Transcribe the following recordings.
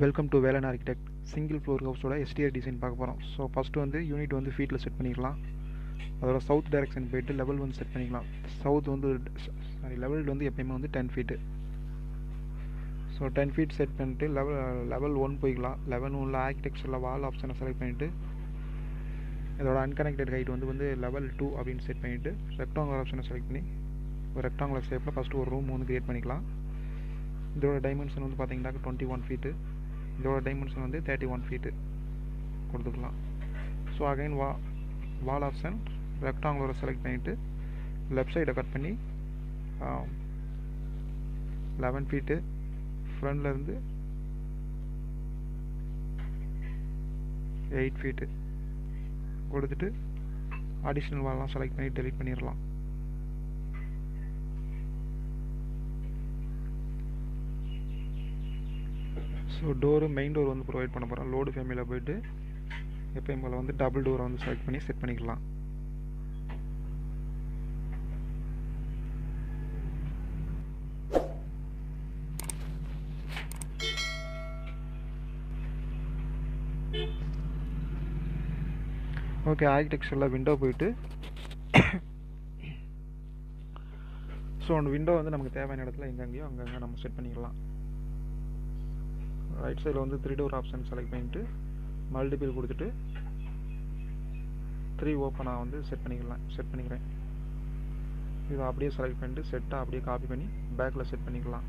Welcome to Velan architect. Single floor ஹவுஸோட எஸ்டிஆர் design பார்க்க போகிறோம். ஸோ ஃபஸ்ட்டு வந்து யூனிட் வந்து ஃபீட்டில் செட் பண்ணிக்கலாம். அதோட சவுத் டைரக்ஷன் போயிட்டு லெவல் வந்து செட் பண்ணிக்கலாம். சவுத் வந்து லெவல் வந்து எப்பயுமே வந்து 10 ஃபீட்டு. ஸோ 10 ஃபீட் செட் பண்ணிட்டு லெவல் 1 போய்க்கலாம். லெவல் 1 ஆர்கிடெக்சரில் வால் ஆப்ஷனை செலக்ட் பண்ணிவிட்டு இதோட அன்கனெக்டட் ஹைட் வந்து லெவல் 2 அப்படின்னு செட் பண்ணிவிட்டு ரெக்டாங்குலர் ஆப்ஷனை செலக்ட் பண்ணி ஒரு ரெக்டாங்குலர் ஷேப்பில் ஃபஸ்ட்டு ஒரு ரூம் வந்து க்ரியேட் பண்ணிக்கலாம். இதோட டைமென்ஷன் வந்து பார்த்தீங்கன்னா 21 ஃபீட்டு. இதோட டைமென்ஷன் வந்து 31 ஃபீட்டு கொடுத்துக்கலாம். ஸோ அகைன் வால் ஆப்ஷன் ரெக்டாங்குலரை செலக்ட் பண்ணிவிட்டு லெஃப்ட் சைடை கட் பண்ணி 11 ஃபீட்டு ஃப்ரண்ட்லேருந்து 8 ஃபீட்டு கொடுத்துட்டு அடிஷ்னல் வால்லாம் செலக்ட் பண்ணி டெலிட் பண்ணிடலாம். ஸோ டோரு மெயின் டோர் வந்து ப்ரொவைட் பண்ண போகிறோம். லோடு ஃபேமிலியில் போய்ட்டு எப்பயும் போல் வந்து டபுள் டோரை வந்து செலக்ட் பண்ணி செட் பண்ணிக்கலாம். ஓகே, ஆர்கிடெக்சரில் விண்டோ போயிட்டு ஸோ அந்த விண்டோ வந்து நமக்கு தேவையான இடத்துல எங்கெங்கேயோ அங்கங்கே நம்ம செட் பண்ணிக்கலாம். ரைட் சைடில் வந்து 3 டோர் ஆப்ஷன் செலக்ட் பண்ணிவிட்டு மல்டிபிள் கொடுத்துட்டு 3 ஓப்பனாக வந்து செட் பண்ணிக்கிறேன். இதை அப்படியே செலக்ட் பண்ணிட்டு செட்டாக அப்படியே காப்பி பண்ணி பேக்கில் செட் பண்ணிக்கலாம்.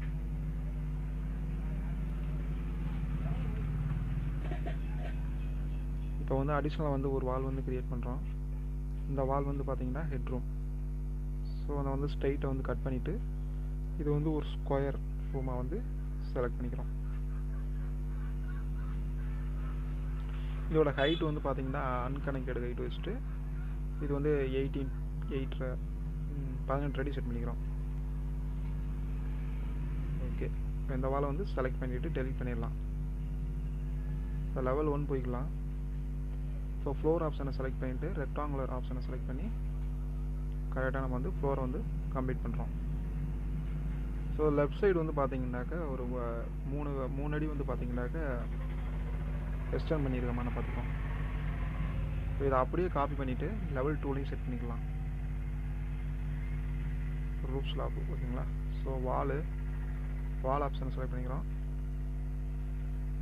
இப்போ வந்து அடிஷ்னலாக வந்து ஒரு வால் வந்து க்ரியேட் பண்ணுறோம். இந்த வால் வந்து பார்த்திங்கன்னா ஹெட்ரூம். ஸோ அதை வந்து ஸ்ட்ரைட்டை வந்து கட் பண்ணிவிட்டு இது வந்து ஒரு ஸ்கொயர் ரூமாக வந்து செலக்ட் பண்ணிக்கிறோம். இதோட ஹைட் வந்து பார்த்திங்கன்னா அன்கனெக்டட் ஹைட் வச்சுட்டு இது வந்து 18 அடி செட் பண்ணிக்கிறோம். ஓகே, இந்த வாலை வந்து செலக்ட் பண்ணிவிட்டு டெலிட் பண்ணிடலாம். இப்போ லெவல் 1 போய்க்கலாம். ஸோ ஃப்ளோர் ஆப்ஷனை செலக்ட் பண்ணிவிட்டு ரெக்டாங்குலர் ஆப்ஷனை செலக்ட் பண்ணி கரெக்டாக நம்ம வந்து ஃப்ளோரை வந்து கம்ப்ளீட் பண்ணுறோம். ஸோ லெஃப்ட் சைடு வந்து பார்த்திங்கனாக்கா ஒரு 3 அடி வந்து பார்த்திங்கனாக்கா எக்ஸ்டெண்ட் பண்ணியிருக்கோமான பார்த்துக்கோம். ஸோ இதை அப்படியே காப்பி பண்ணிவிட்டு லெவல் 2லையும் செட் பண்ணிக்கலாம். ரூப் ஸ்லாப் ஓகேங்களா. ஸோ வால் ஆப்ஷனை செலக்ட் பண்ணிக்கிறோம்.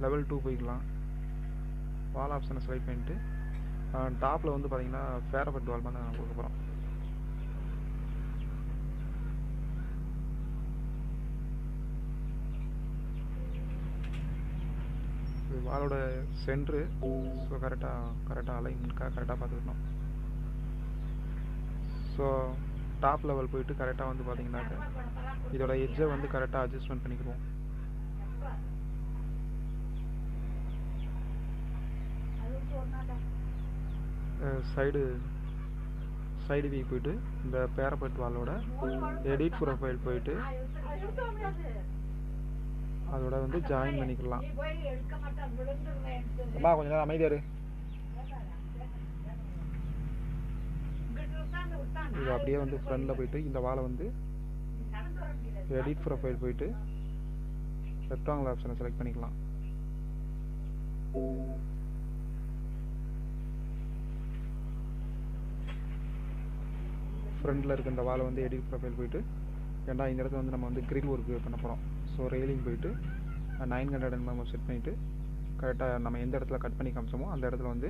லெவல் 2 போய்க்கலாம். வால் ஆப்ஷனை செலக்ட் பண்ணிவிட்டு டாப்பில் வந்து பார்த்திங்கன்னா பேரபெட் வால் பண்ண நான் கொடுக்க போகிறோம். வாலோட சென்ட்ரு ஸோ கரெக்டாக அலைன்மெண்ட்காக கரெக்டாக பார்த்துக்கணும். ஸோ டாப் லெவல் போயிட்டு கரெக்டாக வந்து பார்த்திங்கனாக்கா இதோட எட்ஜை வந்து கரெக்டாக அட்ஜஸ்ட்மெண்ட் பண்ணிக்குவோம். சைடு வியூ போயிட்டு இந்த பேரபெட் வாலோட எடிட் ப்ரொஃபைல் போயிட்டு அதோட வந்து ஜாயின் பண்ணிக்கலாம். அம்மா கொஞ்ச நேரம் அமைதியாரு. இது அப்படியே வந்து ஃப்ரண்டில் போயிட்டு இந்த வாலை வந்து எடிட் ப்ரொஃபைல் போயிட்டு ரெக்டாங்குலர் ஆப்ஷனை செலக்ட் பண்ணிக்கலாம். ஃப்ரண்டில் இருக்க இந்த வாலை வந்து எடிட் ப்ரொஃபைல் போயிட்டு ஏன்னா இந்த இடத்துல வந்து நம்ம வந்து கிரில் ஒர்க்கு பண்ண போகிறோம். ஸோ ரெயிலிங் போயிட்டு 900 mm செட் பண்ணிவிட்டு கரெக்டாக நம்ம எந்த இடத்துல கட் பண்ணி காமிச்சோமோ அந்த இடத்துல வந்து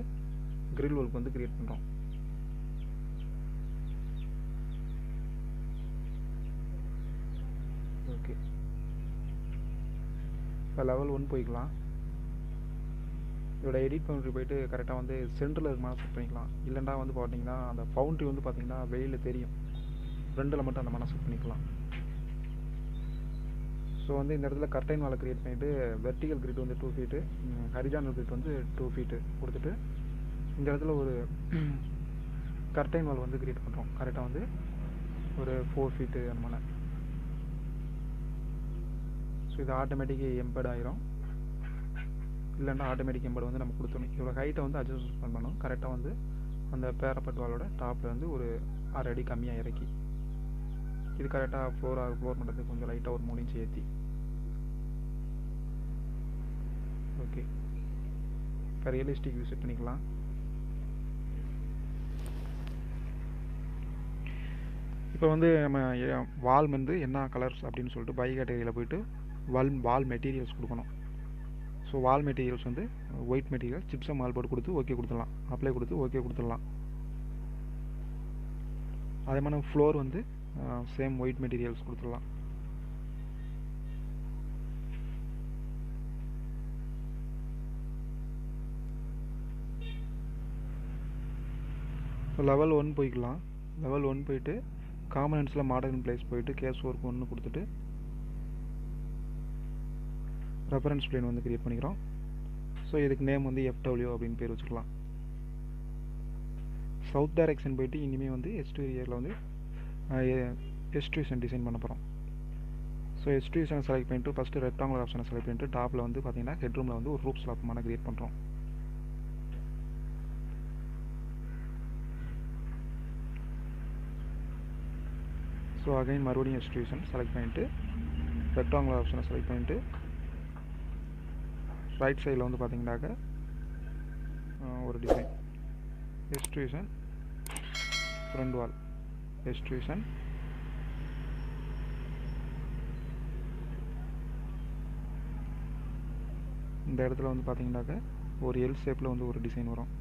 கிரில் ஒர்க் வந்து க்ரியேட் பண்ணுறோம். ஓகே, இப்போ லெவல் 1 போய்க்கலாம். இதோட எடிட் பவுண்ட்ரி போயிட்டு கரெக்டாக வந்து சென்டரில் இருக்க மாதிரி செட் பண்ணிக்கலாம். இல்லைன்னா வந்து பார்த்தீங்கன்னா அந்த பவுண்ட்ரி வந்து பார்த்திங்கன்னா வெயிலில் தெரியும். ஃப்ரண்டில் மட்டும் அந்த மாதிரி செட் பண்ணிக்கலாம். ஸோ வந்து இந்த இடத்துல கர்டைன் வாலை க்ரியேட் பண்ணிவிட்டு வெர்டிகல் கிரிட் வந்து 2 ஃபீட்டு, ஹரிஜானல் கிரிட் வந்து 2 ஃபீட்டு கொடுத்துட்டு இந்த இடத்துல ஒரு கர்டைன் வால் வந்து க்ரியேட் பண்ணுறோம். கரெக்டாக வந்து ஒரு 4 ஃபீட்டு அந்த மாதிரி. ஸோ இது ஆட்டோமேட்டிக்காக எம்பெட் ஆகிரும். இல்லைன்னா ஆட்டோமேட்டிக் எம்பெட் வந்து நம்ம கொடுத்தோம். இதோட ஹைட்டை வந்து அட்ஜஸ்ட் பண்ணணும். கரெக்டாக வந்து அந்த பேரபெட் வாலோட டாப்பில் வந்து ஒரு 6 அடி கம்மியாக இறக்கி இது கரெக்டாக ஃப்ளோர் பண்ணுறதுக்கு கொஞ்சம் லைட்டாக ஒரு 3 இன்ச் ஏற்றி ஓகே, இப்போ ரியலிஸ்டிக் வியூ செட் பண்ணிக்கலாம். இப்போ வந்து நம்ம வால் வந்து என்ன கலர்ஸ் அப்படின்னு சொல்லிட்டு பை கேட்டகரியில் போயிட்டு வால் மெட்டீரியல்ஸ் கொடுக்கணும். ஸோ வால் மெட்டீரியல்ஸ் வந்து ஒயிட் மெட்டீரியல் சிப்ஸை மால் போட்டு கொடுத்து ஓகே கொடுத்துடலாம், அப்ளை கொடுத்து ஓகே கொடுத்துடலாம். அதே மாதிரி நம்ம ஃப்ளோர் வந்து சேம் ஒயிட் மெட்டீரியல்ஸ் கொடுத்துடலாம். இப்போ லெவல் 1 போய்க்கலாம். லெவல் 1 போயிட்டு காம்பனன்ட்ஸில் மாடர்ன் பிளேஸ் போயிட்டு கேஸ் ஒர்க் 1 கொடுத்துட்டு ரெஃபரன்ஸ் பிளேன் வந்து கிரியேட் பண்ணிக்கிறோம். ஸோ இதுக்கு நேம் வந்து FW அப்படின்னு பேர் வச்சுக்கலாம். சவுத் டைரெக்ஷன் போயிட்டு இனிமேல் வந்து எக்ஸ்டீரியரில் வந்து எக்ஸ்ட்ரூஷன் டிசைன் பண்ண போகிறோம். ஸோ எக்ஸ்ட்ரூஷனை செலக்ட் பண்ணிட்டு ஃபஸ்ட்டு ரெக்டாங்குலர் ஆப்ஷனை செலக்ட் பண்ணிட்டு டாப்பில் வந்து பார்த்தீங்கன்னா ஹெட்ரூமில் வந்து ஒரு ரூப் ஸ்லாப் மாதிரி கிரியேட் பண்ணுறோம். ஸோ அகைன் மறுபடியும் எக்ஸ்ட்ரூஷன் செலக்ட் பண்ணிவிட்டு ரெக்டாங்குலர் ஆப்ஷனை செலக்ட் பண்ணிவிட்டு ரைட் சைடில் வந்து பார்த்தீங்கன்னாக்க ஒரு டிசைன் எக்ஸ்ட்ரூஷன் ஃப்ரண்ட் வால் எக்ஸ்ட்ரூஷன் இந்த இடத்துல வந்து பார்த்தீங்கன்னாக்க ஒரு எல் ஷேப்பில் வந்து ஒரு டிசைன் வரும்.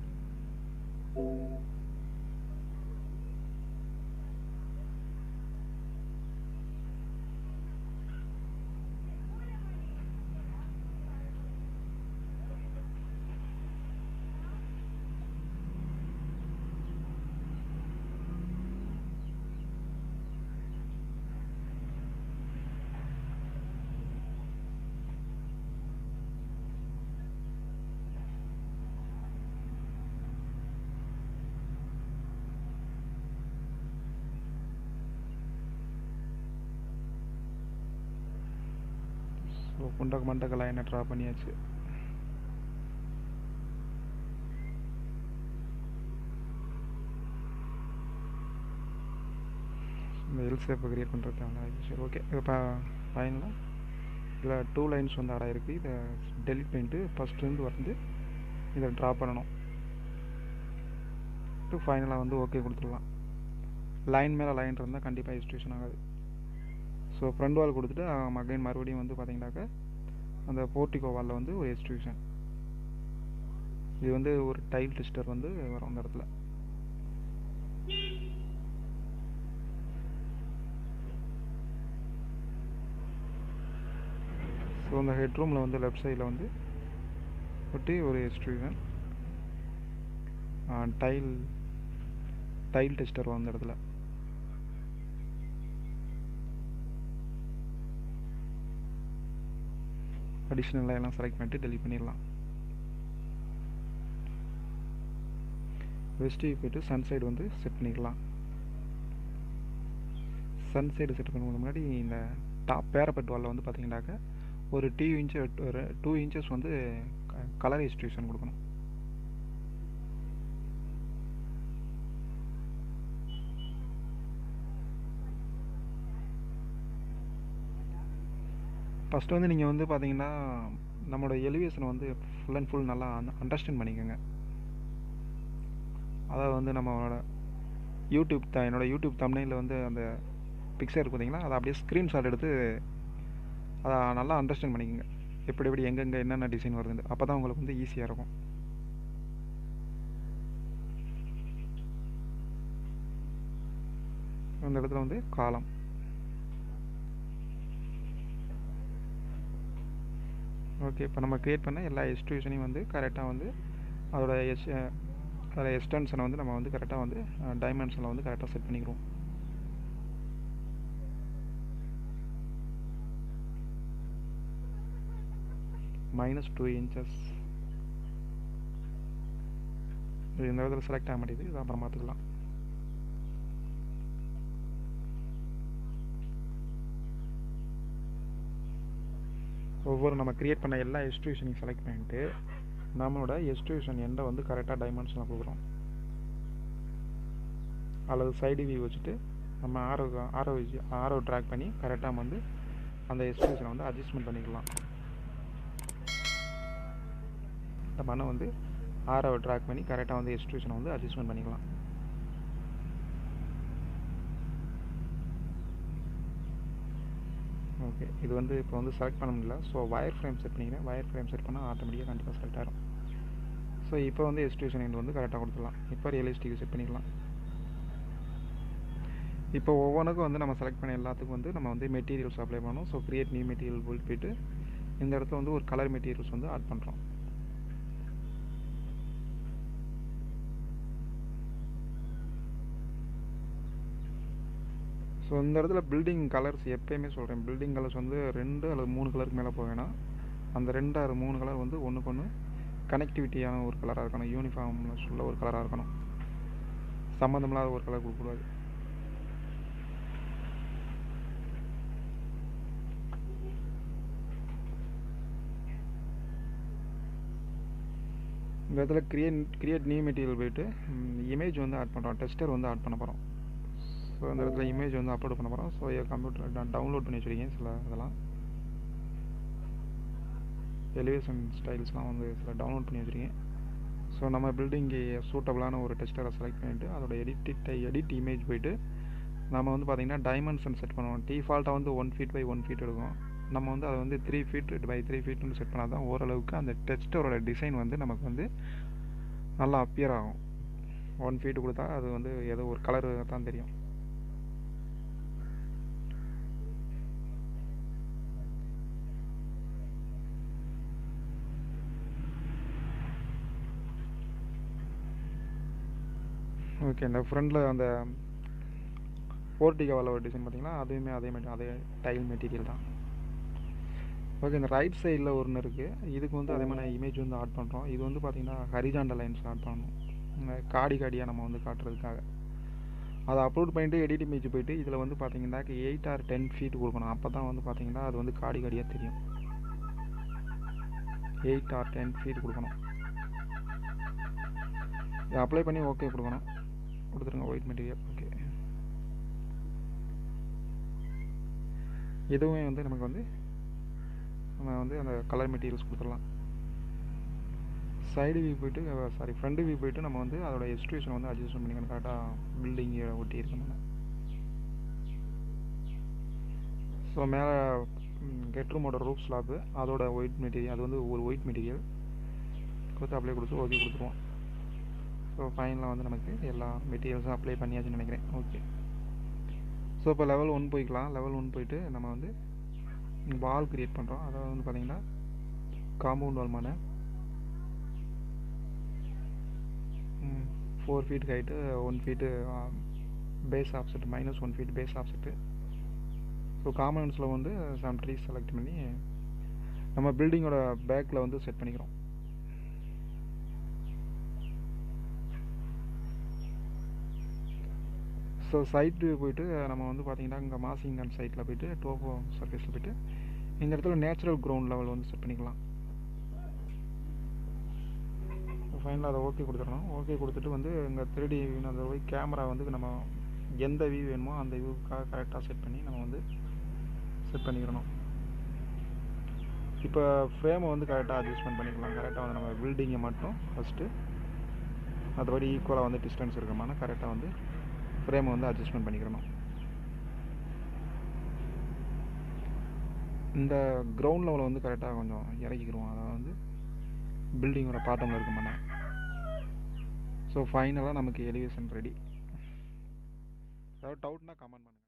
ஸோ குண்டக்க மண்டக்க லைனை ட்ரா பண்ணியாச்சு. இந்த எல் ஷேப்பை கிரியேட் பண்ணுறதுக்கான சரி ஓகே. இப்போ ஃபைனலாக இதில் 2 லைன்ஸ் வந்து ஆட் ஆகிருக்கு. இதை டெலிட் பண்ணிட்டு ஃபஸ்ட்லேருந்து வந்து இதை ட்ரா பண்ணணும். ஃபைனலாக வந்து ஓகே கொடுத்துடலாம். லைன் மேலே லைன் இருந்தால் கண்டிப்பாக எக்ஸ்ட்ரூஷன் ஆகாது. ஸோ ஃப்ரண்ட் வால் கொடுத்துட்டு அகைன் மறுபடியும் வந்து பார்த்தீங்கன்னாக்கா அந்த போர்ட்டிகோ வாலில் வந்து ஒரு எக்ஸ்ட்ரூஷன். இது வந்து ஒரு டைல் டெஸ்டர் வந்து வரும் அந்த இடத்துல. ஸோ அந்த ஹெட்ரூமில் வந்து லெஃப்ட் சைடில் வந்து ஒட்டி ஒரு எக்ஸ்ட்ரூஷன் டைல் டெஸ்டர் வரும் அந்த இடத்துல. அடிஷ்னல் எல்லாம் செலக்ட் பண்ணிட்டு டெலிட் பண்ணிடலாம். வெஸ்ட்டுக்கு போய்ட்டு சன் சைடு வந்து செட் பண்ணிக்கலாம். சன் சைடு செட் பண்ணுறதுக்கு முன்னாடி இந்த டாப் பேரப்பட் வாலில் வந்து பார்த்தீங்கன்னாக்கா ஒரு 2 இன்ச்சஸ் வந்து கலர் எக்ஸ்ட்ரூஷன் கொடுக்கணும். ஃபஸ்ட்டு வந்து நீங்கள் வந்து பார்த்தீங்கன்னா நம்மளோட எலிவேஷனை வந்து ஃபுல் அண்ட் ஃபுல் நல்லா அண்டர்ஸ்டாண்ட் பண்ணிக்கோங்க. அதாவது வந்து நம்மளோட என்னோடய யூடியூப் தம்ப்நெயிலில் வந்து அந்த பிக்சர் இருக்கு பார்த்தீங்களா, அதை அப்படியே ஸ்க்ரீன்ஷாட் எடுத்து அதை நல்லா அண்டர்ஸ்டாண்ட் பண்ணிக்கோங்க. எப்படி எங்கெங்கே என்னென்ன டிசைன் வருதுன்னு. அப்போ தான் உங்களுக்கு வந்து ஈஸியாக இருக்கும். அந்த இடத்துல வந்து காலம் ஓகே. இப்போ நம்ம க்ரியேட் பண்ண எல்லா எக்ஸ்ட்ரூஷனையும் வந்து கரெக்டாக வந்து அதோட எக்ஸ்டென்ஷனை வந்து நம்ம வந்து கரெக்டாக வந்து டைமென்ஷனில் வந்து கரெக்டாக செட் பண்ணிக்கிறோம். -2 இன்ச்சஸ் இது இந்த இடத்துல செலக்ட் ஆக மாட்டேங்குது. இது அப்புறம் பார்த்துக்கலாம். ஒவ்வொரு நம்ம க்ரியேட் பண்ண எல்லா எக்ஸ்ட்ரூஷனையும் செலக்ட் பண்ணிட்டு நம்மளோட எக்ஸ்ட்ரூஷன் எண்டை வந்து கரெக்டாக டைமென்ஷனில் கொடுக்குறோம். அல்லது சைடு வியூ வச்சுட்டு நம்ம ஆரோ ட்ராக் பண்ணி கரெக்டாக வந்து அந்த எக்ஸ்ட்ரூஷனை வந்து அட்ஜஸ்ட்மெண்ட் பண்ணிக்கலாம். இந்த மண்ணை வந்து ஆரை ட்ராக் பண்ணி கரெக்டாக வந்து எக்ஸ்ட்ரூஷனை வந்து அட்ஜஸ்ட்மெண்ட் பண்ணிக்கலாம். ஓகே, இது வந்து இப்போ வந்து செலக்ட் பண்ண முடியல. ஸோ வயர் ஃப்ரேம் செட் பண்ணிக்கிறேன். வயர் ஃப்ரேம் செட் பண்ணால் ஆட்டோமேட்டிக்காக கண்டிப்பாக செலக்ட் ஆகிடும். ஸோ இப்போ வந்து எக்ஸ்ட்ரூஷன் எண்ட் வந்து கரெக்டாக கொடுத்துடலாம். இப்போ ரியலிஸ்டிக் செட் பண்ணிக்கலாம். இப்போ ஒவ்வொன்றுக்கும் வந்து நம்ம செலக்ட் பண்ண எல்லாத்துக்கும் வந்து நம்ம வந்து மெட்டீரியல்ஸ் அப்ளை பண்ணணும். ஸோ கிரியேட் நியூ மெட்டீரியல் போயிட்டு இந்த இடத்துல வந்து ஒரு கலர் மெட்டீரியல்ஸ் வந்து ஆட் பண்ணுறோம். ஸோ இந்த இடத்துல பில்டிங் கலர்ஸ் எப்போயுமே சொல்கிறேன், பில்டிங் கலர்ஸ் வந்து 2 அல்லது 3 கலருக்கு மேலே போக வேணாம். அந்த 2 அல்லது 3 கலர் வந்து ஒன்றுக்கு ஒன்று கனெக்டிவிட்டியான ஒரு கலராக இருக்கணும். யூனிஃபார்ம்னஸ் உள்ள ஒரு கலராக இருக்கணும். சம்மந்தமில்லாத ஒரு கலர் கொடுக்கக்கூடாது. இந்த இடத்துல கிரியேட் நியூ மெட்டீரியல் போயிட்டு இமேஜ் வந்து ஆட் பண்ணுறோம். டெஸ்டர் வந்து ஆட் பண்ண போகிறோம். ஸோ இந்த இடத்துல இமேஜ் வந்து அப்லோட் பண்ண போகிறோம். ஸோ கம்ப்யூட்டர் நான் டவுன்லோட் பண்ணி வச்சுருக்கேன் சில இதெல்லாம், எலிவேஷன் ஸ்டைல்ஸ்லாம் வந்து சில டவுன்லோட் பண்ணி வச்சுருக்கேன். ஸோ நம்ம பில்டிங்கு சூட்டபுளான ஒரு டெஸ்டரை செலக்ட் பண்ணிவிட்டு அதோட எடிட் இமேஜ் போயிட்டு நம்ம வந்து பார்த்திங்கன்னா டைமென்ஷன் செட் பண்ணுவோம். டிஃபால்ட்டாக வந்து 1 feet by 1 feet எடுக்கும். நம்ம வந்து அதை வந்து 3 feet by 3 feetனு செட் பண்ணால் தான் ஓரளவுக்கு அந்த டெஸ்டரோட டிசைன் வந்து நமக்கு வந்து நல்லா அப்பியர் ஆகும். 1 feet கொடுத்தா அது வந்து ஏதோ ஒரு கலர் தான் தெரியும். ஓகே, இந்த ஃப்ரண்டில் அந்த போர்ட்டிகோவில் ஒரு டிசைன் பார்த்தீங்கன்னா அதுவுமே அதே டைல் மெட்டீரியல் தான். ஓகே, இந்த ரைட் சைடில் ஒன்று இருக்குது. இதுக்கு வந்து அதே மாதிரி இமேஜ் வந்து ஆட் பண்ணுறோம். இது வந்து பார்த்திங்கன்னா ஹரிஜாண்டல் லைன்ஸ் ஆட் பண்ணணும், காடியாக நம்ம வந்து காட்டுறதுக்காக. அதை அப்லோட் பண்ணிவிட்டு எடிட் இமேஜ் போயிட்டு இதில் வந்து பார்த்திங்கன்னா 8 or 10 feet கொடுக்கணும். அப்போ தான் வந்து பார்த்திங்கன்னா அது வந்து காடியாக தெரியும். 8 or 10 feet கொடுக்கணும். இதை அப்ளை பண்ணி ஓகே கொடுத்துருங்க. White material okay. இதுவுமே வந்து நமக்கு வந்து நம்ம வந்து அந்த கலர் மெட்டீரியல்ஸ் கொடுத்துடலாம். சைடு வியூ போயிட்டு ஃப்ரண்ட் வியூ போயிட்டு நம்ம வந்து அதோட எக்ஸ்ட்ரூஷன் வந்து அட்ஜஸ்ட் பண்ணிக்கணும். கரெக்டாக பில்டிங்கை ஒட்டி இருக்கணும். ஸோ மேலே கெட்ரூமோட ரூஃப் ஸ்லாப்பு அதோட ஒயிட் மெட்டீரியல், அது வந்து ஒரு ஒயிட் மெட்டீரியல் கொடுத்து அப்ளை கொடுத்து ஓகே கொடுத்துருவோம். ஸோ ஃபைனலாக வந்து நமக்கு எல்லா மெட்டீரியல்ஸும் அப்ளை பண்ணியாச்சுன்னு நினைக்கிறேன். ஓகே, ஸோ இப்போ லெவல் 1 போய்க்கலாம். லெவல் 1 போயிட்டு நம்ம வந்து வால் க்ரியேட் பண்ணுறோம். அதாவது வந்து பார்த்திங்கன்னா காம்பவுண்ட் வால் மேலே 4 feet height, 1 feet base offset, -1 feet base offset. So காம்பவுண்ட்ஸில் வந்து சம் ட்ரீஸ் செலக்ட் பண்ணி நம்ம பில்டிங்கோட பேக்கில் வந்து செட் பண்ணிக்கிறோம். ஸோ சைட்டு போயிட்டு நம்ம வந்து பார்த்திங்கன்னா இங்கே மாசிங்கன் சைட்டில் போயிட்டு டோப்போ சர்ஃபேஸில் போயிட்டு இந்த இடத்துல நேச்சுரல் கிரவுண்ட் லெவல் வந்து செட் பண்ணிக்கலாம். ஃபைனலாக அதை ஓகே கொடுத்துடணும். ஓகே கொடுத்துட்டு வந்து இங்கே 3D அந்த போய் கேமரா வந்து நம்ம எந்த வியூ வேணுமோ அந்த வியூக்காக கரெக்டாக செட் பண்ணி நம்ம வந்து செட் பண்ணிக்கிறணும். இப்போ ஃப்ரேமை வந்து கரெக்டாக அட்ஜஸ்ட்மெண்ட் பண்ணிக்கலாம். கரெக்டாக வந்து நம்ம பில்டிங்கை மட்டும் ஃபஸ்ட்டு மற்றபடி ஈக்குவலாக வந்து டிஸ்டன்ஸ் இருக்குமானா கரெக்டாக வந்து ஃப்ரேமை வந்து அட்ஜஸ்ட்மெண்ட் பண்ணிக்கிறணும். இந்த கிரவுண்ட் லெவலில் வந்து கரெக்டாக கொஞ்சம் இறக்கிக்கிறோம். அதாவது வந்து பில்டிங்கோட பாட்டமில் இருக்குமாண்ணா. ஸோ ஃபைனலாக நமக்கு எலிவேஷன் ரெடி. ஏதாவது டவுட்னா கமெண்ட் பண்ணுங்கள்.